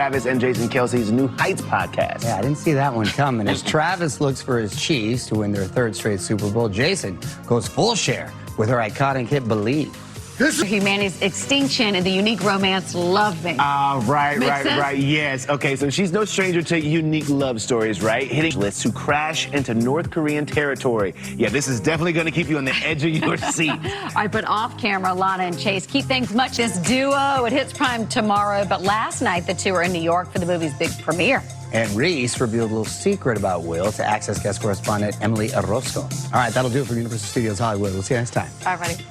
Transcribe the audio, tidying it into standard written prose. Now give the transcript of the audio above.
Travis and Jason Kelsey's New Heights podcast. Yeah, I didn't see that one coming. As Travis looks for his Chiefs to win their third straight Super Bowl, Jason goes full share with her iconic hit, Believe. Humanity's extinction and the unique romance Love Me. Right. Yes. Okay, so she's no stranger to unique love stories, right? Hitting lists who crash into North Korean territory. Yeah, this is definitely going to keep you on the edge of your seat. All right, but off camera, Lana and Chase keep things much. This duo, it hits prime tomorrow, but last night the two were in New York for the movie's big premiere. And Reese revealed a little secret about Will to Access guest correspondent Emily Orozco. All right, that'll do it for Universal Studios Hollywood. We'll see you next time. All right, buddy.